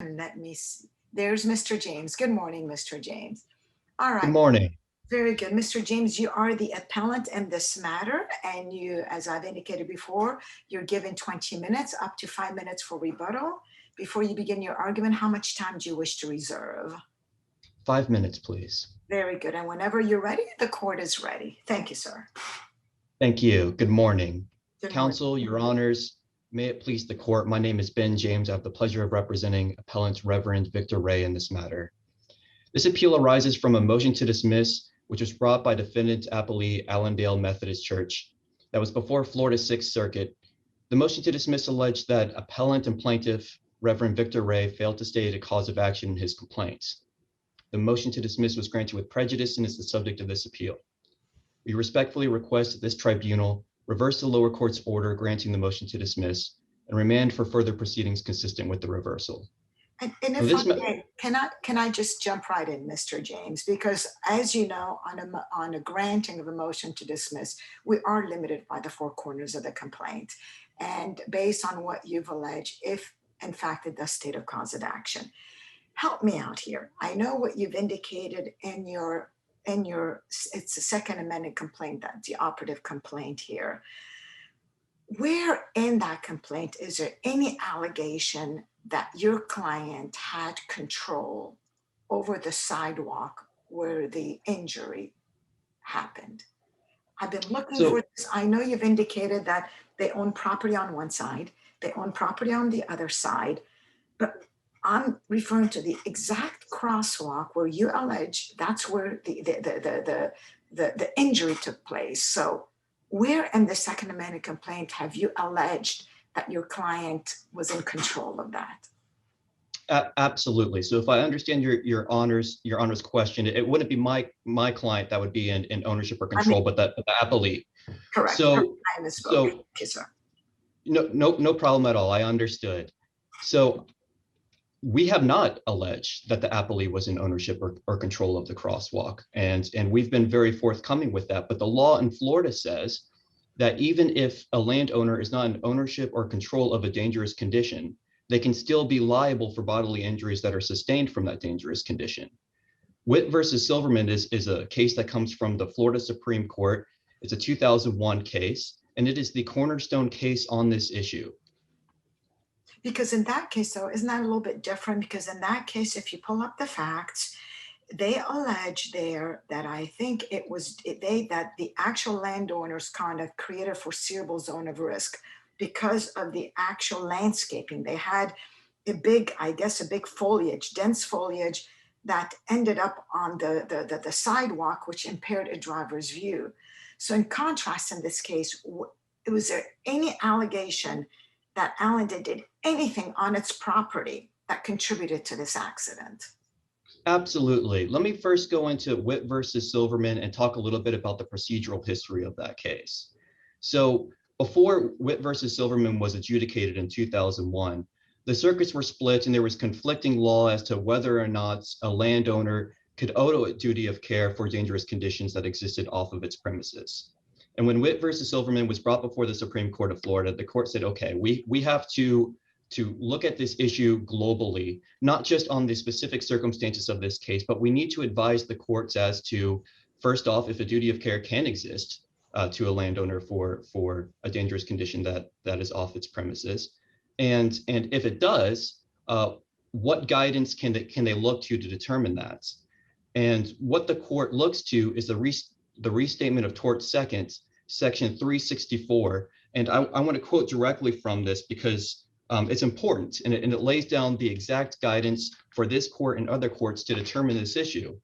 Let me see. There's Mr. James. Good morning, Mr. James. All Good right, morning. very good. Mr. James, you are the appellant in this matter, and you, as I've indicated before, you're given 20 minutes, up to 5 minutes for rebuttal. Before you begin your argument, how much time do you wish to reserve? 5 minutes, please. Very good. And whenever you're ready, the court is ready. Thank you, sir. Thank you. Good morning. Good morning. Counsel, your honors, may it please the court, my name is Ben James. I have the pleasure of representing appellant Reverend Victor Ray in this matter. This appeal arises from a motion to dismiss, which was brought by defendant appellee Allendale Methodist Church that was before Florida Sixth Circuit. The motion to dismiss alleged that appellant and plaintiff Reverend Victor Ray failed to state a cause of action in his complaints. The motion to dismiss was granted with prejudice and is the subject of this appeal. We respectfully request that this tribunal reverse the lower court's order granting the motion to dismiss and remand for further proceedings consistent with the reversal. And Now, if I may, can I just jump right in, Mr. James? Because as you know, on a granting of a motion to dismiss, we are limited by the four corners of the complaint. And based on what you've alleged, if in fact it does state a cause of action, help me out here. I know what you've indicated in your it's the second amended complaint, that's the operative complaint here. Where in that complaint is there any allegation that your client had control over the sidewalk where the injury happened? I've been looking for So, this. I know you've indicated that they own property on one side, they own property on the other side, but I'm referring to the exact crosswalk where you allege that's where the injury took place. So where in the second amendment complaint have you alleged that your client was in control of that? absolutely. So if I understand your honors question, it wouldn't be my client that would be in ownership or I mean, control, but the appellee. correct. So I misspoke. so Okay, sir. no problem at all. I understood. So we have not alleged that the appellee was in ownership or control of the crosswalk, and we've been very forthcoming with that. But the law in Florida says that even if a landowner is not in ownership or control of a dangerous condition, they can still be liable for bodily injuries that are sustained from that dangerous condition. Witt versus Silverman is a case that comes from the Florida Supreme Court. It's a 2001 case, and it is the cornerstone case on this issue. Because in that case, though, isn't that a little bit different? Because in that case, if you pull up the facts, they allege there that I think it was that the actual landowner's conduct created a foreseeable zone of risk because of the actual landscaping. They had a big, I guess, a big foliage, dense foliage that ended up on the sidewalk, which impaired a driver's view. So in contrast, in this case, was there any allegation that Allendale did anything on its property that contributed to this accident? Absolutely. Let me first go into Witt versus Silverman and talk a little bit about the procedural history of that case. So before Witt versus Silverman was adjudicated in 2001, the circuits were split and there was conflicting law as to whether or not a landowner could owe a duty of care for dangerous conditions that existed off of its premises. And when Witt versus Silverman was brought before the Supreme Court of Florida, the court said, okay, we have to look at this issue globally, not just on the specific circumstances of this case, but we need to advise the courts as to, first off, if a duty of care can exist to a landowner for a dangerous condition that is off its premises. And if it does, what guidance can they look to determine that? And what the court looks to is the restatement of tort seconds, section 364. And I want to quote directly from this because it's important, and it lays down the exact guidance for this court and other courts to determine this issue.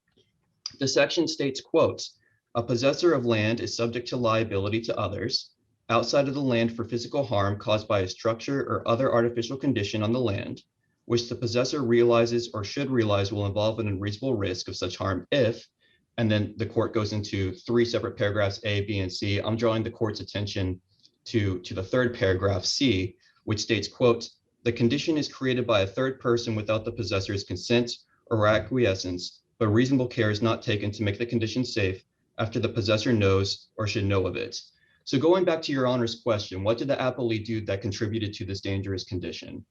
The section states, quotes, a possessor of land is subject to liability to others outside of the land for physical harm caused by a structure or other artificial condition on the land, which the possessor realizes or should realize will involve an unreasonable risk of such harm if, and then the court goes into three separate paragraphs, A, B, and C. I'm drawing the court's attention to the third paragraph, C, which states, quote, the condition is created by a third person without the possessor's consent or acquiescence, but reasonable care is not taken to make the condition safe after the possessor knows or should know of it. So going back to your honor's question, what did the appellee do that contributed to this dangerous condition?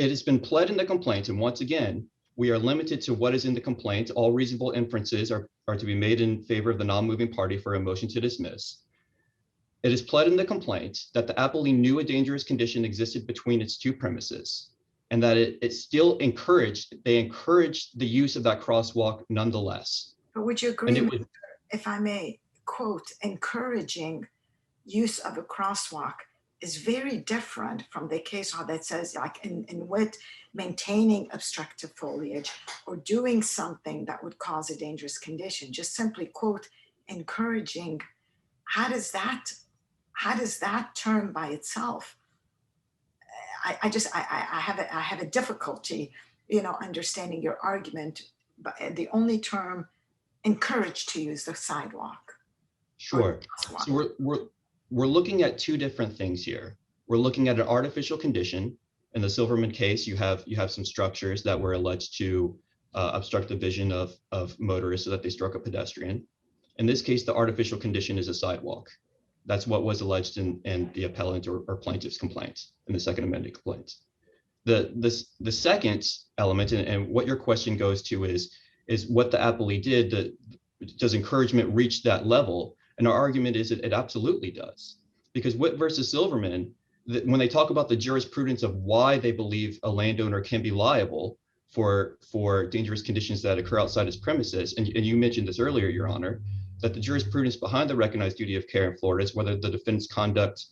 it has been pled in the complaint, and once again, we are limited to what is in the complaint. All reasonable inferences are to be made in favor of the non-moving party for a motion to dismiss. It is pled in the complaint that the appellee knew a dangerous condition existed between its two premises, and that it still encouraged the use of that crosswalk nonetheless. But would you And agree, it was, if I may quote, encouraging use of a crosswalk is very different from the case law that says, like in wit, maintaining obstructive foliage or doing something that would cause a dangerous condition. Just simply quote, encouraging. How does that term by itself? I have a difficulty, understanding your argument. But the only term encouraged to use the sidewalk. sure. So we're looking at two different things here. We're looking at an artificial condition. In the Silverman case, you have some structures that were alleged to obstruct the vision of motorists so that they struck a pedestrian. In this case, the artificial condition is a sidewalk. That's what was alleged in the appellant or plaintiff's complaint, in the second amended complaint. The second element, and what your question goes to is what the appellee did. Does encouragement reach that level? And our argument is it absolutely does. Because Witt versus Silverman, when they talk about the jurisprudence of why they believe a landowner can be liable for dangerous conditions that occur outside his premises, and you mentioned this earlier, Your Honor, that the jurisprudence behind the recognized duty of care in Florida is whether the defendant's conduct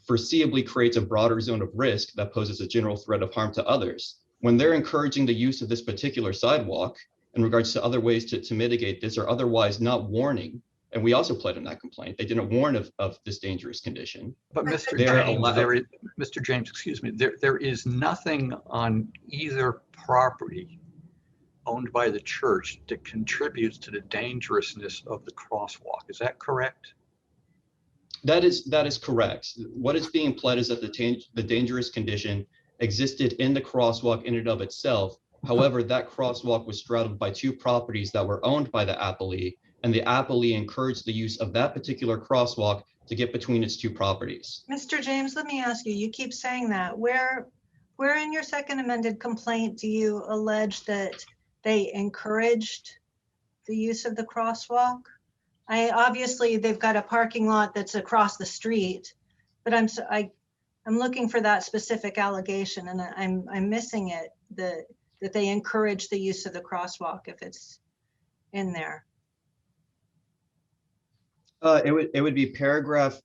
foreseeably creates a broader zone of risk that poses a general threat of harm to others. When they're encouraging the use of this particular sidewalk in regards to other ways to mitigate this, or otherwise not warning, and we also pled in that complaint, they didn't warn of this dangerous condition. But Mr. James, excuse me, there is nothing on either property owned by the church that contributes to the dangerousness of the crosswalk. Is that correct? That is correct. What is being pled is that the dangerous condition existed in the crosswalk in and of itself. However, that crosswalk was straddled by two properties that were owned by the appellee, and the appellee encouraged the use of that particular crosswalk to get between its two properties. Mr. James, let me ask you, you keep saying that. Where in your second amended complaint do you allege that they encouraged the use of the crosswalk? Obviously they've got a parking lot that's across the street, but I'm looking for that specific allegation, and I'm missing it, that they encourage the use of the crosswalk if it's in there. It would be paragraph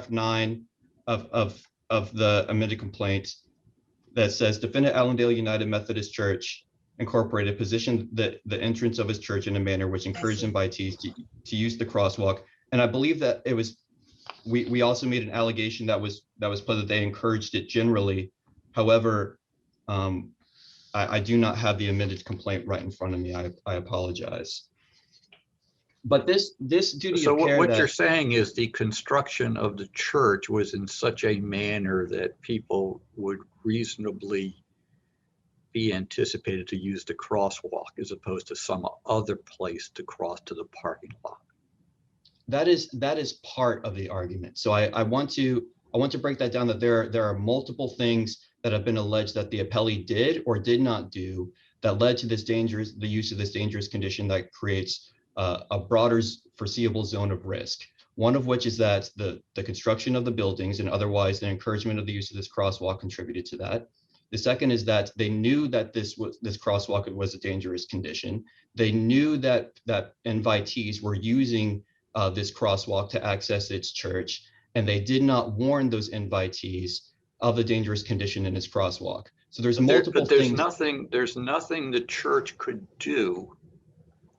9 of the amended complaint that says defendant Allendale United Methodist Church Incorporated positioned the entrance of his church in a manner which encouraged invitees to use the crosswalk. And I believe that it was, we also made an allegation that was pled that they encouraged it generally. However, I do not have the amended complaint right in front of me. I apologize. But this duty of care. So what you're saying is the construction of the church was in such a manner that people would reasonably be anticipated to use the crosswalk as opposed to some other place to cross to the parking lot. That is part of the argument. So I want to break that down, that there are multiple things that have been alleged that the appellee did or did not do that led to the use of this dangerous condition that creates a broader foreseeable zone of risk. One of which is that the construction of the buildings and otherwise the encouragement of the use of this crosswalk contributed to that. The second is that they knew that this crosswalk was a dangerous condition. They knew that invitees were using this crosswalk to access its church, and they did not warn those invitees of the dangerous condition in its crosswalk. So there's multiple things. There's nothing the church could do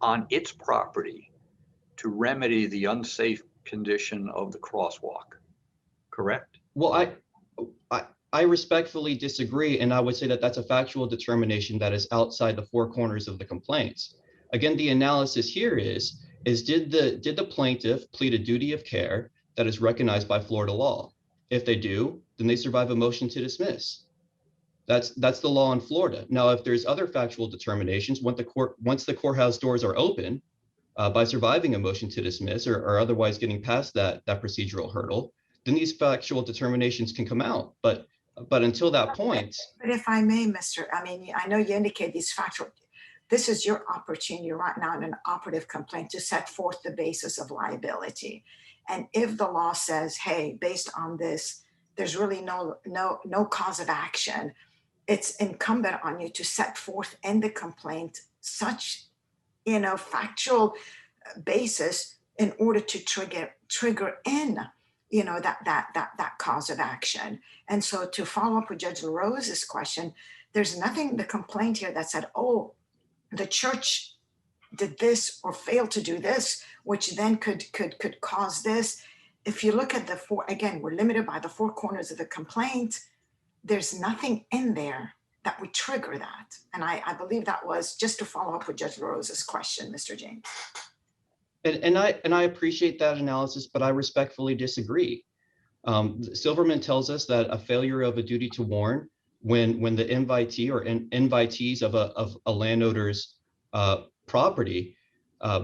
on its property to remedy the unsafe condition of the crosswalk, correct? Well, I respectfully disagree, and I would say that that's a factual determination that is outside the four corners of the complaints. Again, the analysis here is did the plaintiff plead a duty of care that is recognized by Florida law? If they do, then they survive a motion to dismiss. That's the law in Florida. Now, if there's other factual determinations, once the courthouse doors are open, by surviving a motion to dismiss or otherwise getting past that procedural hurdle, then these factual determinations can come out. But But until that point, But if I may, I know you indicate these factual, this is your opportunity right now in an operative complaint to set forth the basis of liability. And if the law says, hey, based on this, there's really no cause of action, it's incumbent on you to set forth in the complaint such, factual basis in order to trigger in, that cause of action. And so to follow up with Judge LaRose's question, there's nothing in the complaint here that said, oh, the church did this or failed to do this, which then could cause this. If you look at the four, again, we're limited by the four corners of the complaint. There's nothing in there that would trigger that. And I believe that was just to follow up with Judge LaRose's question, Mr. James. and I appreciate that analysis, but I respectfully disagree. Silverman tells us that a failure of a duty to warn when the invitee or invitees of a landowner's property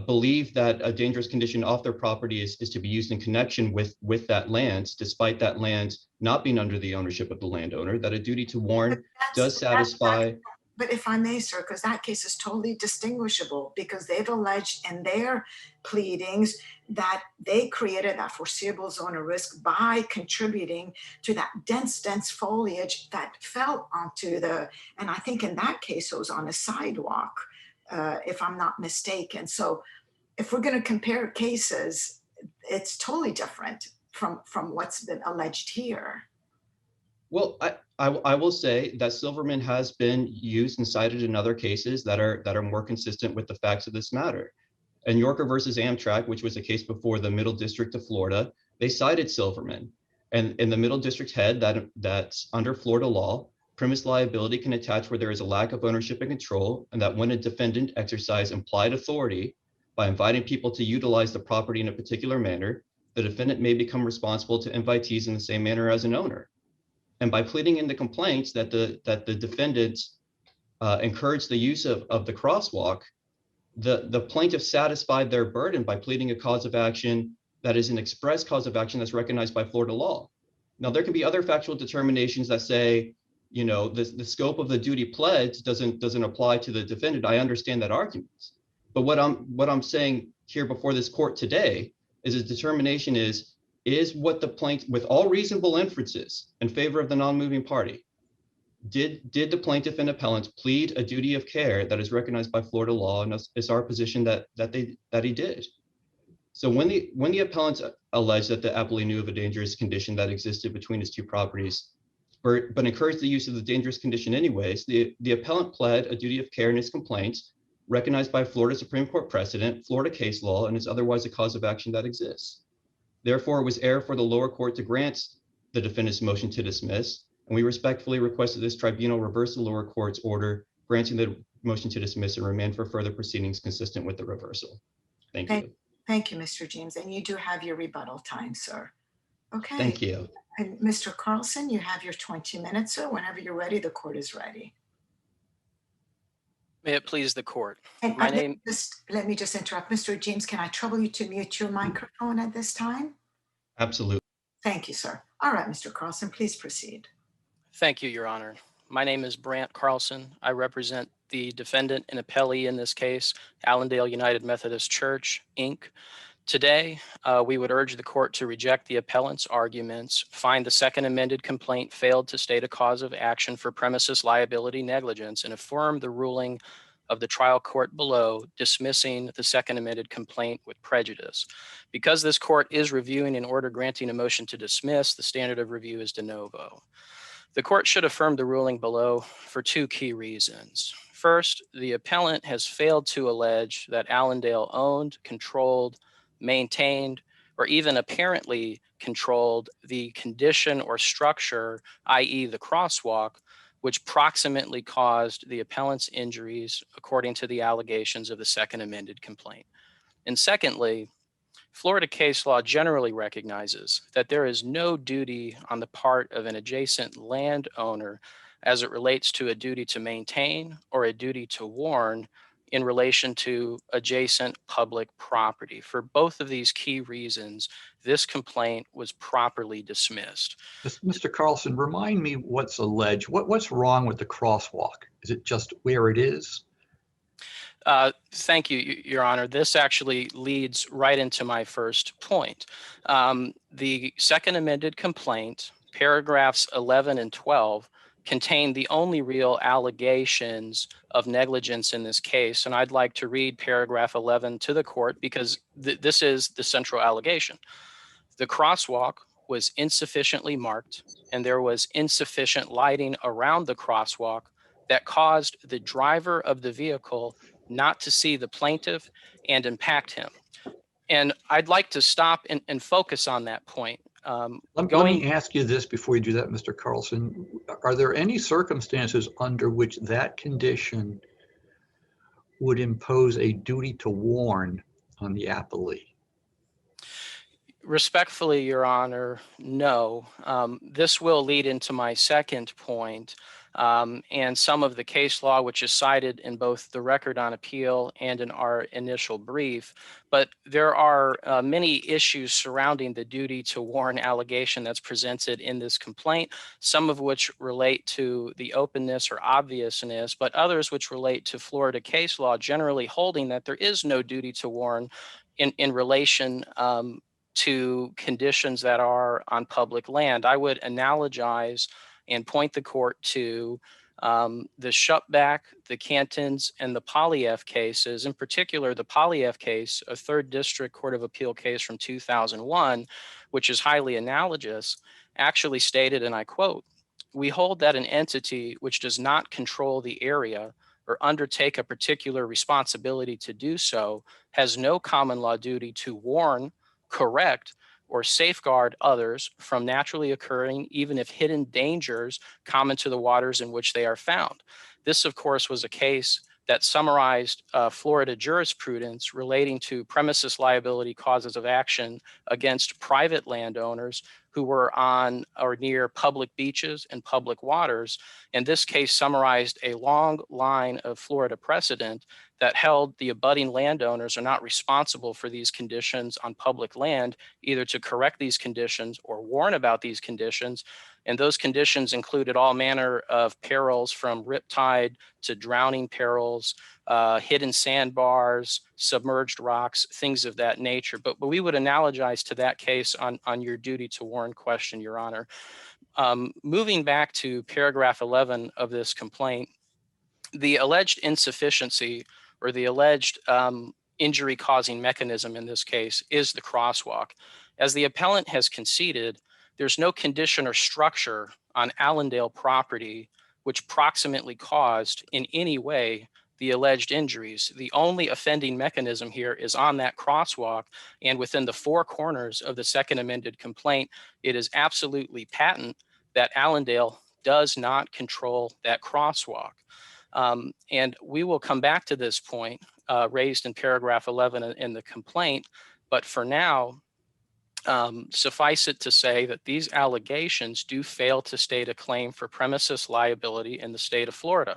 believe that a dangerous condition off their property is to be used in connection with that land, despite that land not being under the ownership of the landowner, that a duty to warn does satisfy. But if I may, sir, because that case is totally distinguishable, because they've alleged in their pleadings that they created that foreseeable zone of risk by contributing to that dense foliage that fell onto and I think in that case it was on a sidewalk, if I'm not mistaken. So if we're going to compare cases, it's totally different from what's been alleged here. Well, I will say that Silverman has been used and cited in other cases that are more consistent with the facts of this matter. In Yorker versus Amtrak, which was a case before the Middle District of Florida, they cited Silverman. And in the Middle District held that's under Florida law, premise liability can attach where there is a lack of ownership and control, and that when a defendant exercises implied authority by inviting people to utilize the property in a particular manner, the defendant may become responsible to invitees in the same manner as an owner. And by pleading in the complaints that the defendants encouraged the use of the crosswalk, the plaintiff satisfied their burden by pleading a cause of action that is an express cause of action that's recognized by Florida law. Now, there can be other factual determinations that say, the scope of the duty pledged doesn't apply to the defendant. I understand that argument. But what I'm saying here before this court today is a determination is what the plaintiff, with all reasonable inferences in favor of the non-moving party, did the plaintiff and appellant plead a duty of care that is recognized by Florida law, and it's our position that he did. So when the appellant alleged that the appellee knew of a dangerous condition that existed between his two properties, but encouraged the use of the dangerous condition anyways, the appellant pled a duty of care in his complaint, recognized by Florida Supreme Court precedent, Florida case law, and is otherwise a cause of action that exists. Therefore, it was error for the lower court to grant the defendant's motion to dismiss, and we respectfully request that this tribunal reverse the lower court's order granting the motion to dismiss and remand for further proceedings consistent with the reversal. Thank you. Thank you, Mr. James. And you do have your rebuttal time, sir. Okay. Thank you. And Mr. Carlson, you have your 20 minutes, sir. Whenever you're ready, the court is ready. May it please the court. And My name. Let me just interrupt. Mr. James, can I trouble you to mute your microphone at this time? Absolutely. Thank you, sir. All right, Mr. Carlson, please proceed. Thank you, Your Honor. My name is Brant Carlson. I represent the defendant and appellee in this case, Allendale United Methodist Church, Inc. Today, we would urge the court to reject the appellant's arguments, find the second amended complaint failed to state a cause of action for premises liability negligence, and affirm the ruling of the trial court below, dismissing the second amended complaint with prejudice. Because this court is reviewing an order granting a motion to dismiss, the standard of review is de novo. The court should affirm the ruling below for two key reasons. First, the appellant has failed to allege that Allendale owned, controlled, maintained, or even apparently controlled the condition or structure, i.e. the crosswalk, which proximately caused the appellant's injuries according to the allegations of the second amended complaint. And secondly, Florida case law generally recognizes that there is no duty on the part of an adjacent landowner as it relates to a duty to maintain or a duty to warn in relation to adjacent public property. For both of these key reasons, this complaint was properly dismissed. Mr. Carlson, remind me what's alleged. What's wrong with the crosswalk? Is it just where it is? Thank you, Your Honor. This actually leads right into my first point. The second amended complaint, paragraphs 11 and 12, contain the only real allegations of negligence in this case. And I'd like to read paragraph 11 to the court because this is the central allegation. The crosswalk was insufficiently marked and there was insufficient lighting around the crosswalk that caused the driver of the vehicle not to see the plaintiff and impact him. And I'd like to stop and focus on that point. Let me ask you this before you do that, Mr. Carlson. Are there any circumstances under which that condition would impose a duty to warn on the appellee? Respectfully, Your Honor, no. This will lead into my second point, and some of the case law which is cited in both the record on appeal and in our initial brief. But there are many issues surrounding the duty to warn allegation that's presented in this complaint, some of which relate to the openness or obviousness, but others which relate to Florida case law generally holding that there is no duty to warn in relation to conditions that are on public land. I would analogize and point the court to the Shupback, the Cantons, and the Polyev cases. In particular, the Polyev case, a 3rd District Court of Appeal case from 2001, which is highly analogous, actually stated, and I quote, "We hold that an entity which does not control the area or undertake a particular responsibility to do so has no common law duty to warn, correct, or safeguard others from naturally occurring, even if hidden dangers common to the waters in which they are found." This, of course, was a case that summarized Florida jurisprudence relating to premises liability causes of action against private landowners who were on or near public beaches and public waters. And this case summarized a long line of Florida precedent that held the abutting landowners are not responsible for these conditions on public land, either to correct these conditions or warn about these conditions. And those conditions included all manner of perils from riptide to drowning perils, hidden sandbars, submerged rocks, things of that nature. But we would analogize to that case on your duty to warn question, Your Honor. Moving back to paragraph 11 of this complaint, the alleged insufficiency or the alleged injury causing mechanism in this case is the crosswalk. As the appellant has conceded, there's no condition or structure on Allendale property which proximately caused in any way the alleged injuries. The only offending mechanism here is on that crosswalk, and within the 4 corners of the second amended complaint, it is absolutely patent that Allendale does not control that crosswalk. And we will come back to this point raised in paragraph 11 in the complaint, but for now, suffice it to say that these allegations do fail to state a claim for premises liability in the state of Florida.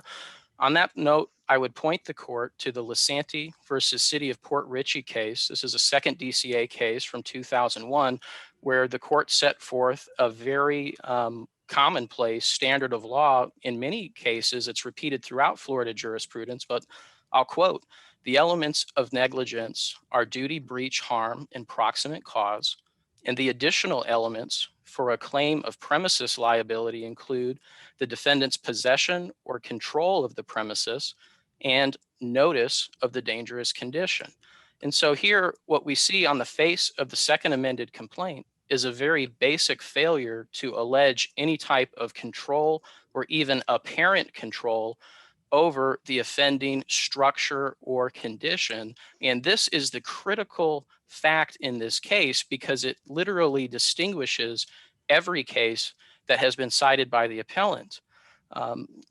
On that note, I would point the court to the Lisanti versus City of Port Richey case. This is a second DCA case from 2001, where the court set forth a very commonplace standard of law. In many cases, it's repeated throughout Florida jurisprudence, but I'll quote, "The elements of negligence are duty, breach, harm, and proximate cause. And the additional elements for a claim of premises liability include the defendant's possession or control of the premises and notice of the dangerous condition." And so here, what we see on the face of the second amended complaint is a very basic failure to allege any type of control or even apparent control over the offending structure or condition. And this is the critical fact in this case because it literally distinguishes every case that has been cited by the appellant.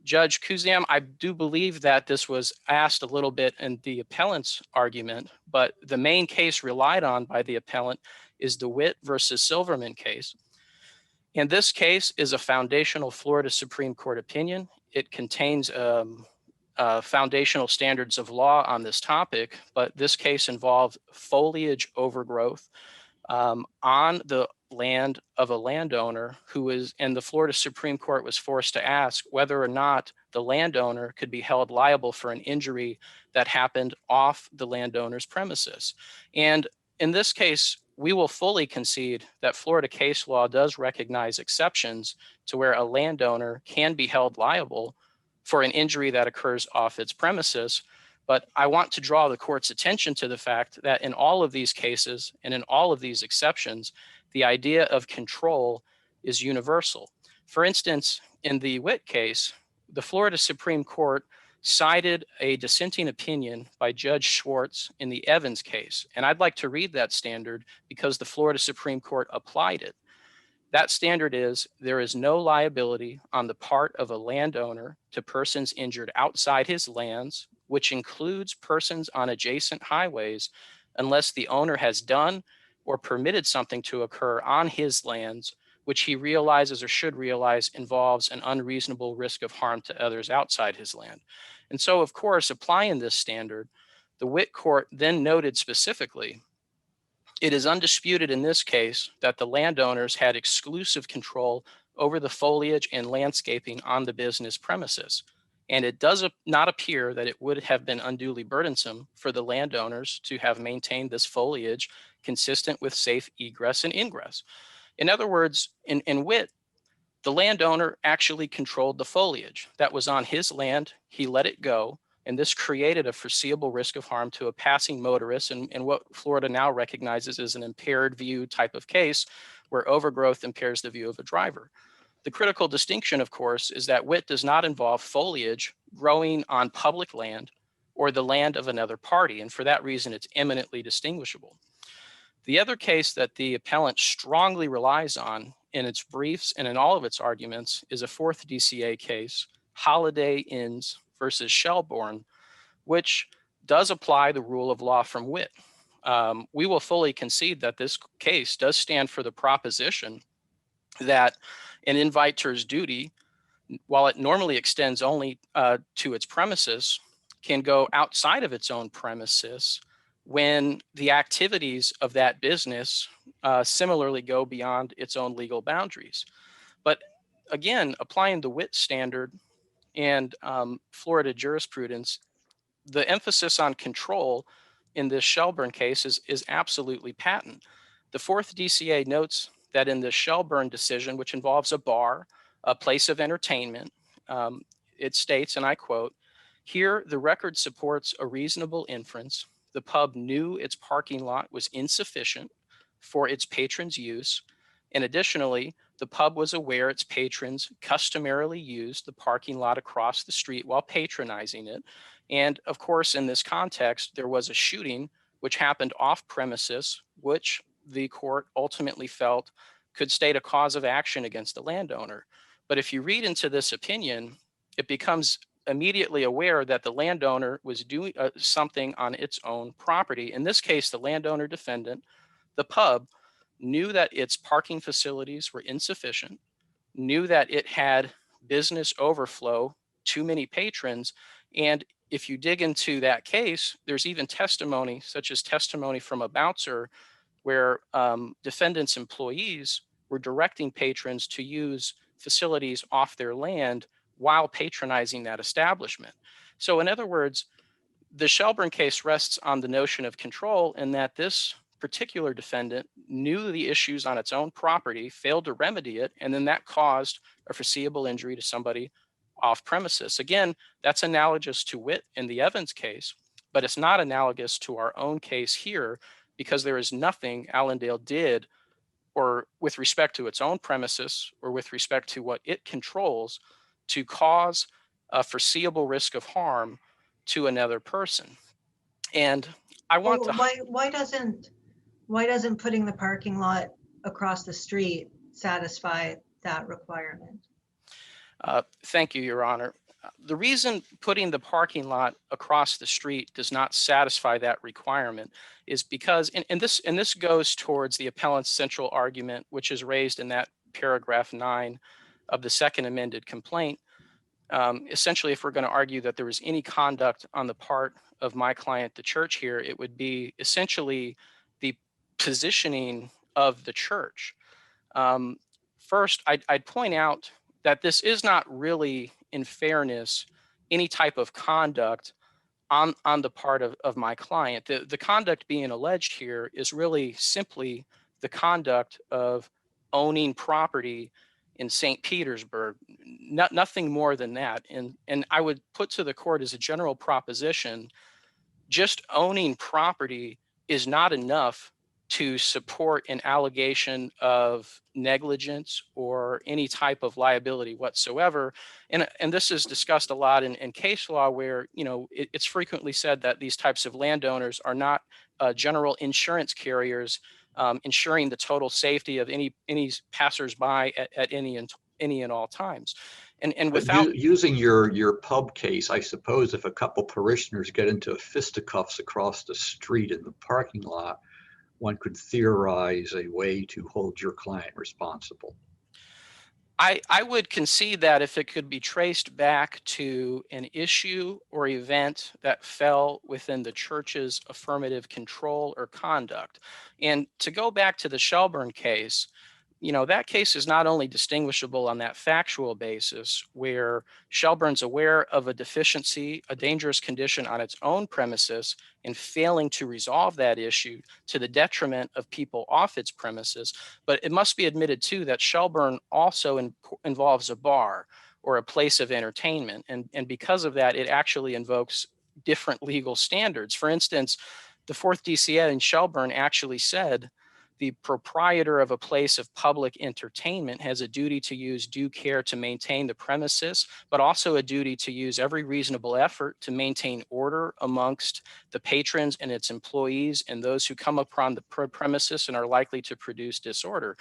Judge Kuzam, I do believe that this was asked a little bit in the appellant's argument, but the main case relied on by the appellant is the Witt versus Silverman case. And this case is a foundational Florida Supreme Court opinion. It contains foundational standards of law on this topic, but this case involved foliage overgrowth on the land of a landowner who is, and the Florida Supreme Court was forced to ask whether or not the landowner could be held liable for an injury that happened off the landowner's premises. And in this case, we will fully concede that Florida case law does recognize exceptions to where a landowner can be held liable for an injury that occurs off its premises. But I want to draw the court's attention to the fact that in all of these cases and in all of these exceptions, the idea of control is universal. For instance, in the Witt case, the Florida Supreme Court cited a dissenting opinion by Judge Schwartz in the Evans case. And I'd like to read that standard because the Florida Supreme Court applied it. That standard is, there is no liability on the part of a landowner to persons injured outside his lands, which includes persons on adjacent highways, unless the owner has done or permitted something to occur on his lands, which he realizes or should realize involves an unreasonable risk of harm to others outside his land. And so, of course, applying this standard, the Witt court then noted specifically, it is undisputed in this case that the landowners had exclusive control over the foliage and landscaping on the business premises. And it does not appear that it would have been unduly burdensome for the landowners to have maintained this foliage consistent with safe egress and ingress. In other words, in Witt, the landowner actually controlled the foliage that was on his land. He let it go. And this created a foreseeable risk of harm to a passing motorist, and what Florida now recognizes as an impaired view type of case where overgrowth impairs the view of a driver. The critical distinction, of course, is that Witt does not involve foliage growing on public land or the land of another party, and for that reason, it's eminently distinguishable. The other case that the appellant strongly relies on in its briefs and in all of its arguments is a fourth DCA case, Holiday Inns versus Shelbourne, which does apply the rule of law from Witt. We will fully concede that this case does stand for the proposition that an inviter's duty, while it normally extends only to its premises, can go outside of its own premises when the activities of that business similarly go beyond its own legal boundaries. But again, applying the Witt standard and Florida jurisprudence, the emphasis on control in this Shelbourne case is absolutely patent. The fourth DCA notes that in the Shelbourne decision, which involves a bar, a place of entertainment, it states, and I quote, "Here, the record supports a reasonable inference. The pub knew its parking lot was insufficient for its patrons' use, and additionally, the pub was aware its patrons customarily used the parking lot across the street while patronizing it. And of course, in this context, there was a shooting which happened off premises, which the court ultimately felt could state a cause of action against the landowner. But if you read into this opinion, it becomes immediately aware that the landowner was doing something on its own property. In this case, the landowner defendant, the pub, knew that its parking facilities were insufficient, knew that it had business overflow, too many patrons. And if you dig into that case, there's even testimony, such as testimony from a bouncer, where defendants' employees were directing patrons to use facilities off their land while patronizing that establishment. So in other words, the Shelbourne case rests on the notion of control, in that this particular defendant knew the issues on its own property, failed to remedy it, and then that caused a foreseeable injury to somebody off premises. Again, that's analogous to Witt in the Evans case, but it's not analogous to our own case here, because there is nothing Allendale did, or with respect to its own premises, or with respect to what it controls, to cause a foreseeable risk of harm to another person. And I want to... Why doesn't putting the parking lot across the street satisfy that requirement? Thank you, Your Honor. The reason putting the parking lot across the street does not satisfy that requirement is because, and this goes towards the appellant's central argument, which is raised in that paragraph 9 of the second amended complaint. essentially, if we're going to argue that there was any conduct on the part of my client, the church here, it would be essentially the positioning of the church. First, I'd point out that this is not really, in fairness, any type of conduct on the part of my client. The conduct being alleged here is really simply the conduct of owning property in St. Petersburg, nothing more than that. And I would put to the court as a general proposition, just owning property is not enough to support an allegation of negligence or any type of liability whatsoever. And this is discussed a lot in case law where, it's frequently said that these types of landowners are not general insurance carriers ensuring the total safety of any passersby at any and all times. And But without using your pub case, I suppose if a couple parishioners get into fisticuffs across the street in the parking lot, one could theorize a way to hold your client responsible. I would concede that if it could be traced back to an issue or event that fell within the church's affirmative control or conduct. And to go back to the Shelbourne case, that case is not only distinguishable on that factual basis where Shelbourne's aware of a deficiency, a dangerous condition on its own premises, and failing to resolve that issue to the detriment of people off its premises, but it must be admitted too that Shelbourne also involves a bar or a place of entertainment. And because of that, it actually invokes different legal standards. For instance, the fourth DCA in Shelbourne actually said the proprietor of a place of public entertainment has a duty to use due care to maintain the premises, but also a duty to use every reasonable effort to maintain order amongst the patrons and its employees and those who come upon the premises and are likely to produce disorder.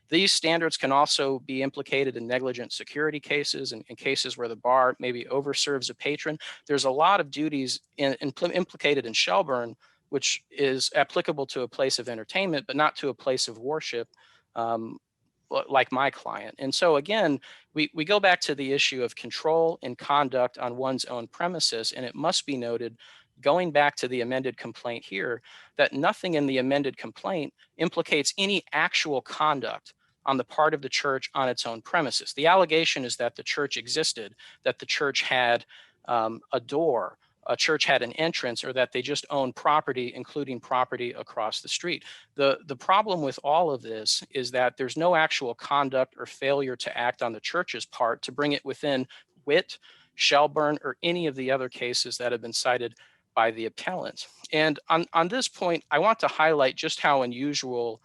These standards can also be implicated in negligent security cases and in cases where the bar maybe overserves a patron. There's a lot of duties implicated in Shelbourne, which is applicable to a place of entertainment, but not to a place of worship, like my client. And so again, we go back to the issue of control and conduct on one's own premises, and it must be noted, going back to the amended complaint here, that nothing in the amended complaint implicates any actual conduct on the part of the church on its own premises. The allegation is that the church existed, that the church had a door, a church had an entrance, or that they just own property, including property across the street. The problem with all of this is that there's no actual conduct or failure to act on the church's part to bring it within Witt, Shelbourne, or any of the other cases that have been cited by the appellant. And on this point, I want to highlight just how unusual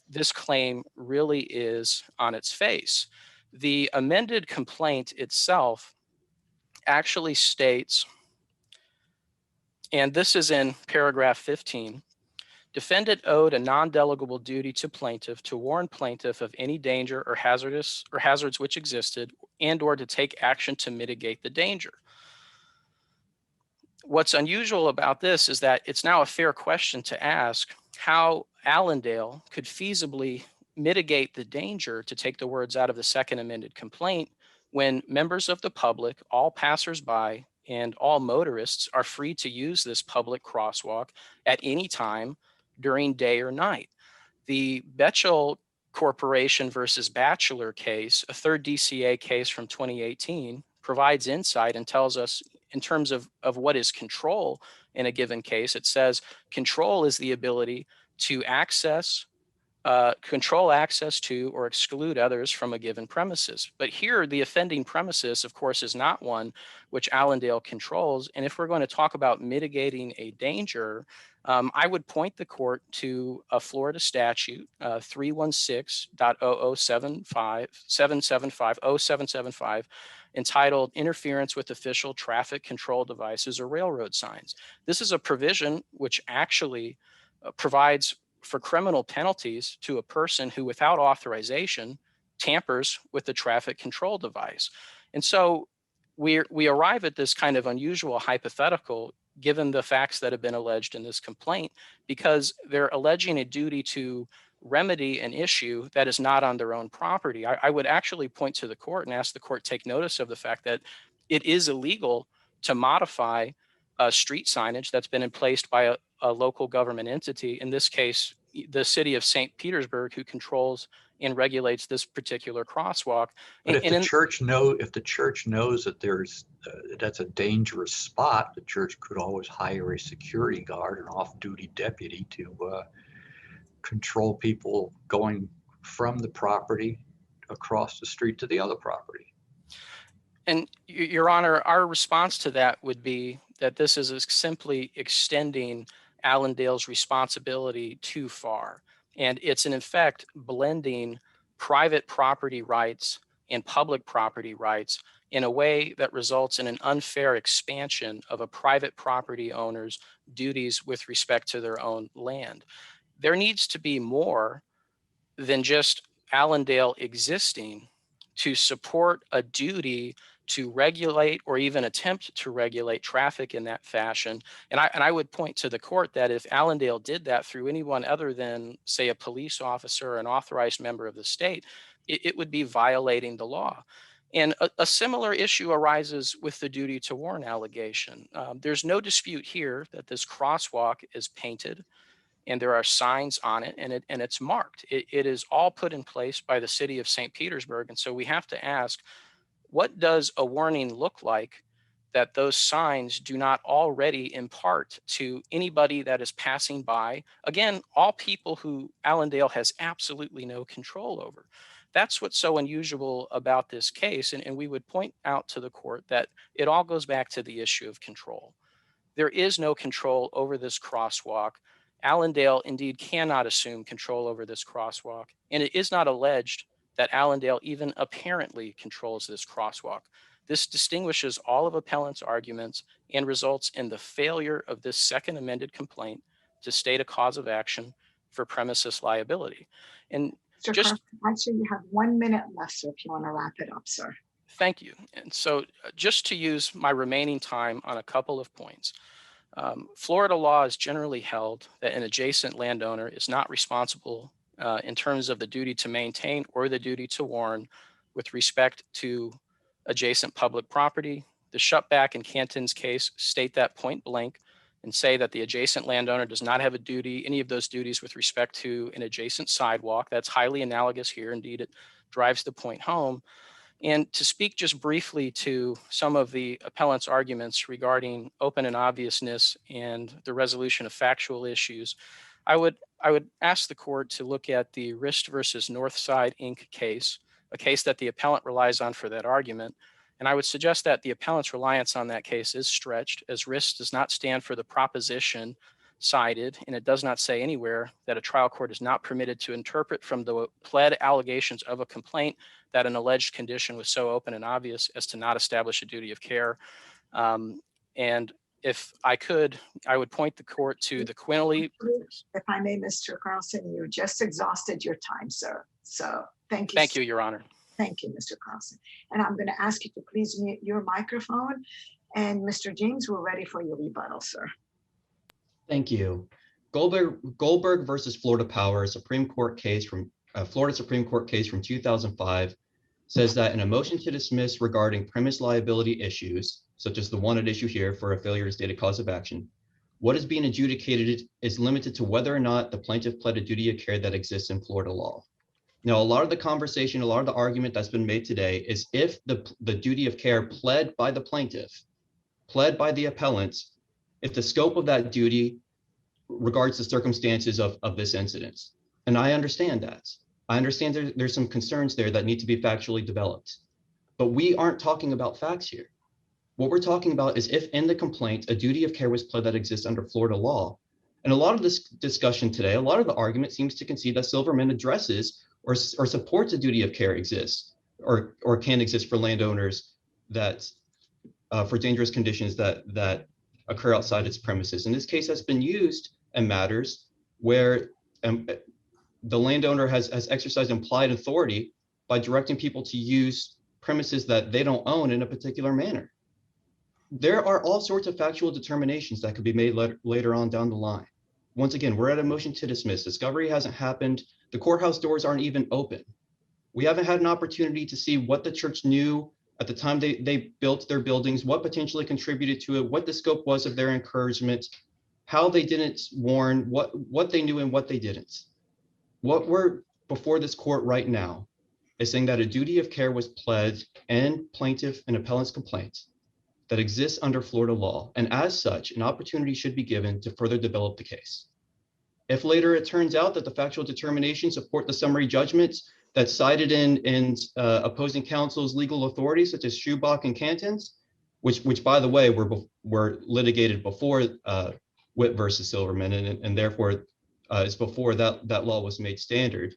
this claim really is on its face. The amended complaint itself actually states, and this is in paragraph 15, defendant owed a non-delegable duty to plaintiff to warn plaintiff of any danger or hazards which existed and or to take action to mitigate the danger. What's unusual about this is that it's now a fair question to ask how Allendale could feasibly mitigate the danger, to take the words out of the second amended complaint, when members of the public, all passersby, and all motorists are free to use this public crosswalk at any time during day or night. The Betchel Corporation versus Batchelor case, a third DCA case from 2018, provides insight and tells us in terms of what is control in a given case. It says control is the ability to control access to or exclude others from a given premises. But here, the offending premises, of course, is not one which Allendale controls. And if we're going to talk about mitigating a danger, I would point the court to a Florida statute, 316.00775, entitled Interference with Official Traffic Control Devices or Railroad Signs. This is a provision which actually provides for criminal penalties to a person who, without authorization, tampers with the traffic control device. And so we arrive at this kind of unusual hypothetical, given the facts that have been alleged in this complaint, because they're alleging a duty to remedy an issue that is not on their own property. I would actually point to the court and ask the court take notice of the fact that it is illegal to modify street signage that's been placed by a local government entity, in this case, the city of St. Petersburg, who controls and regulates this particular crosswalk. But if And the in, church knows that that's a dangerous spot, the church could always hire a security guard, an off-duty deputy, to control people going from the property across the street to the other property. And Your Honor, our response to that would be that this is simply extending Allendale's responsibility too far. And it's in effect blending private property rights and public property rights in a way that results in an unfair expansion of a private property owner's duties with respect to their own land. There needs to be more than just Allendale existing to support a duty to regulate or even attempt to regulate traffic in that fashion. And I would point to the court that if Allendale did that through anyone other than, say, a police officer or an authorized member of the state, it would be violating the law. And a similar issue arises with the duty to warn allegation. There's no dispute here that this crosswalk is painted and there are signs on it, and it's marked. It is all put in place by the city of St. Petersburg. And so we have to ask, what does a warning look like that those signs do not already impart to anybody that is passing by? Again, all people who Allendale has absolutely no control over. That's what's so unusual about this case. And we would point out to the court that it all goes back to the issue of control. There is no control over this crosswalk. Allendale indeed cannot assume control over this crosswalk, and it is not alleged that Allendale even apparently controls this crosswalk. This distinguishes all of appellant's arguments and results in the failure of this second amended complaint to state a cause of action for premises liability. And Mr. just Carlson, actually, you have 1 minute left, so if you want to wrap it up, sir. thank you. And so just to use my remaining time on a couple of points. Florida law is generally held that an adjacent landowner is not responsible in terms of the duty to maintain or the duty to warn with respect to adjacent public property. The Shutback and Canton's case state that point blank and say that the adjacent landowner does not have a duty, any of those duties with respect to an adjacent sidewalk. That's highly analogous here. Indeed, it drives the point home. And to speak just briefly to some of the appellant's arguments regarding open and obviousness and the resolution of factual issues, I would ask the court to look at the Rist versus Northside Inc. case, a case that the appellant relies on for that argument. And I would suggest that the appellant's reliance on that case is stretched, as Rist does not stand for the proposition cited, and it does not say anywhere that a trial court is not permitted to interpret from the pled allegations of a complaint that an alleged condition was so open and obvious as to not establish a duty of care. And if I could, I would point the court to the Quinley. If I may, Mr. Carlson, you just exhausted your time, sir. So thank you. Thank you, Your Honor. Thank you, Mr. Carlson. And I'm going to ask you to please mute your microphone. And Mr. James, we're ready for your rebuttal, sir. Thank you. Goldberg versus Florida Power, Supreme Court case from Florida Supreme Court case from 2005, says that in a motion to dismiss regarding premise liability issues, such as the one at issue here for a failure to state a cause of action, what is being adjudicated is limited to whether or not the plaintiff pled a duty of care that exists in Florida law. Now, a lot of the conversation, a lot of the argument that's been made today is if the duty of care pled by the plaintiff, pled by the appellants, if the scope of that duty regards the circumstances of this incident. And I understand that. I understand there's some concerns there that need to be factually developed. But we aren't talking about facts here. What we're talking about is if in the complaint, a duty of care was pled that exists under Florida law. And a lot of this discussion today, a lot of the argument seems to concede that Silverman addresses or supports a duty of care exists or can exist for landowners that for dangerous conditions that occur outside its premises. And this case has been used in matters where the landowner has exercised implied authority by directing people to use premises that they don't own in a particular manner. There are all sorts of factual determinations that could be made later on down the line. once again, we're at a motion to dismiss. Discovery hasn't happened. The courthouse doors aren't even open. We haven't had an opportunity to see what the church knew at the time they built their buildings, what potentially contributed to it, what the scope was of their encouragement, how they didn't warn, what they knew and what they didn't. What we're before this court right now is saying that a duty of care was pled in plaintiff and appellant's complaint that exists under Florida law, and as such, an opportunity should be given to further develop the case. If later it turns out that the factual determinations support the summary judgments that's cited in opposing counsel's legal authorities, such as Schubach and Cantons, which by the way, were litigated before Witt versus Silverman, and therefore is before that law was made standard.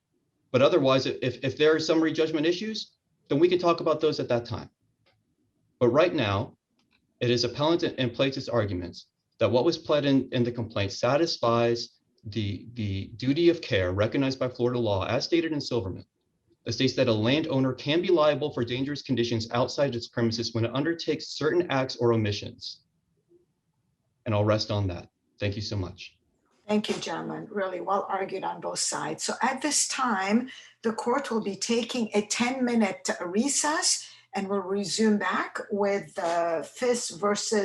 But otherwise, if there are summary judgment issues, then we can talk about those at that time. But right now, it is appellant and plaintiff's arguments that what was pled in the complaint satisfies the duty of care recognized by Florida law as stated in Silverman. It states that a landowner can be liable for dangerous conditions outside its premises when it undertakes certain acts or omissions. And I'll rest on that. Thank you so much. Thank you, gentlemen. Really well argued on both sides. So at this time, the court will be taking a 10-minute recess and we'll resume back with Fisk versus